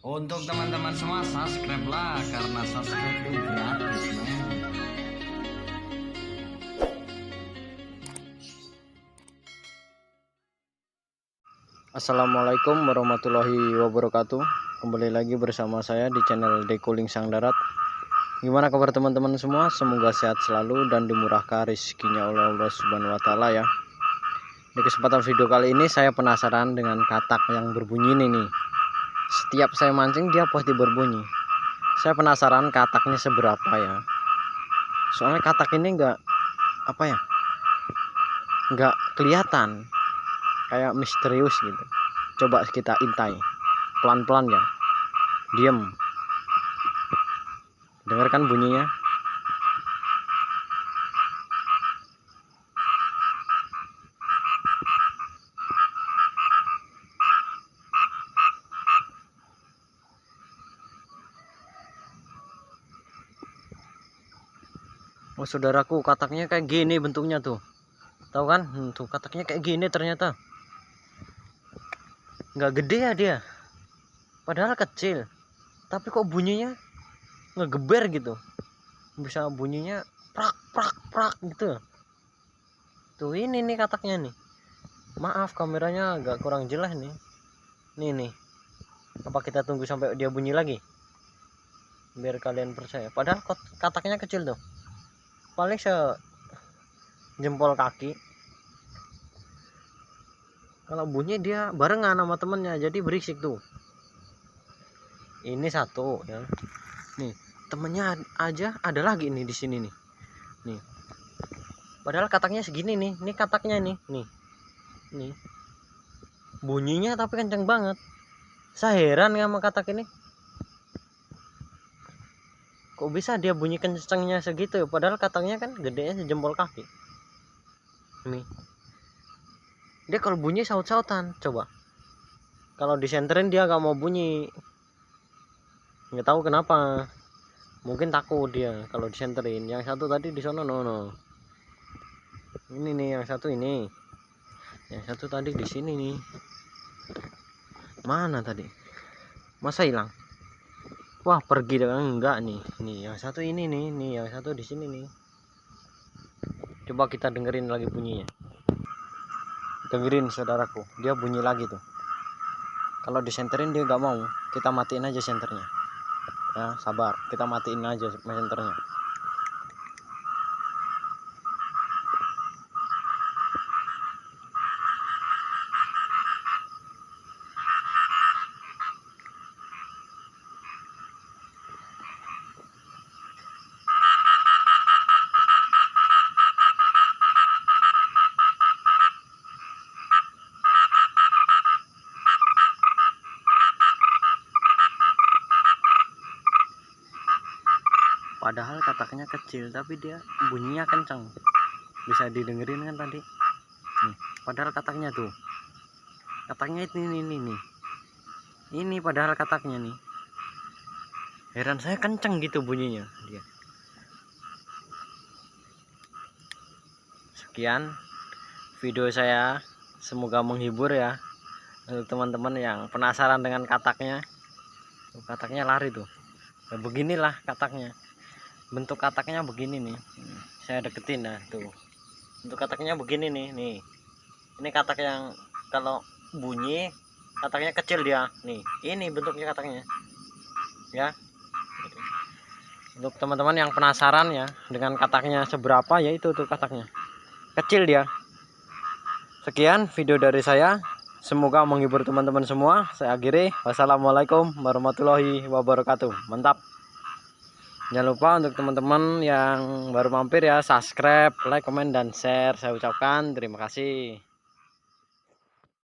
Untuk teman-teman semua subscribe lah, karena subscribe itu gratis, men. Assalamualaikum warahmatullahi wabarakatuh. Kembali lagi bersama saya di channel Dekoling Sang Darat. Gimana kabar teman-teman semua? Semoga sehat selalu dan dimurahkan rezekinya oleh Allah Subhanahu wa taala ya. Di kesempatan video kali ini saya penasaran dengan katak yang berbunyi ini nih. Setiap saya mancing dia pasti berbunyi. Saya penasaran kataknya seberapa ya. Soalnya katak ini enggak enggak kelihatan, kayak misterius gitu. Coba kita intai pelan-pelan ya. Diem, dengarkan bunyinya. Oh saudaraku, kataknya kayak gini bentuknya tuh. Tahu kan? Tuh kataknya kayak gini ternyata. Nggak gede ya dia. Padahal kecil. Tapi kok bunyinya ngegeber gitu. Bisa bunyinya prak prak prak gitu. Tuh ini nih kataknya nih. Maaf kameranya agak kurang jelas nih. Nih. Apa kita tunggu sampai dia bunyi lagi? Biar kalian percaya. Padahal kataknya kecil tuh. Paling jempol kaki. Kalau bunyi dia barengan sama temennya, jadi berisik tuh. Ini satu ya. Nih, temennya aja ada lagi nih di sini nih. Nih. Padahal kataknya segini nih. Ini kataknya nih. Nih. Bunyinya tapi kenceng banget. Saya heran sama katak ini. Kok bisa dia bunyi kencengnya segitu? Padahal kataknya kan gedenya sejempol kaki. Nih. Dia kalau bunyi saut-sautan, coba. Kalau disenterin dia gak mau bunyi. Nggak tahu kenapa. Mungkin takut dia kalau disenterin. Yang satu tadi di sono no. Ini nih yang satu ini. Yang satu tadi di sini nih. Mana tadi? Masa hilang? Wah, pergi dengan enggak nih. Nih yang satu ini nih, yang satu di sini nih. Coba kita dengerin lagi bunyinya. Dengerin saudaraku, dia bunyi lagi tuh. Kalau disenterin dia nggak mau, kita matiin aja senternya. Ya, sabar, kita matiin aja senternya. Padahal kataknya kecil tapi dia bunyinya kencang. Bisa didengerin kan tadi? Nih, padahal kataknya tuh. Kataknya ini nih. Ini padahal kataknya nih. Heran saya kencang gitu bunyinya dia. Sekian video saya, semoga menghibur ya untuk teman-teman yang penasaran dengan kataknya. Tuh, kataknya lari tuh. Nah, beginilah kataknya. Bentuk kataknya begini nih. Saya deketin nah tuh. Bentuk kataknya begini nih. Ini katak yang kalau bunyi kataknya kecil dia. Nih, ini bentuknya kataknya. Ya. Untuk teman-teman yang penasaran ya dengan kataknya seberapa, yaitu tuh kataknya. Kecil dia. Sekian video dari saya. Semoga menghibur teman-teman semua. Saya akhiri. Wassalamualaikum warahmatullahi wabarakatuh. Mantap. Jangan lupa untuk teman-teman yang baru mampir ya, subscribe, like, komen, dan share. Saya ucapkan terima kasih.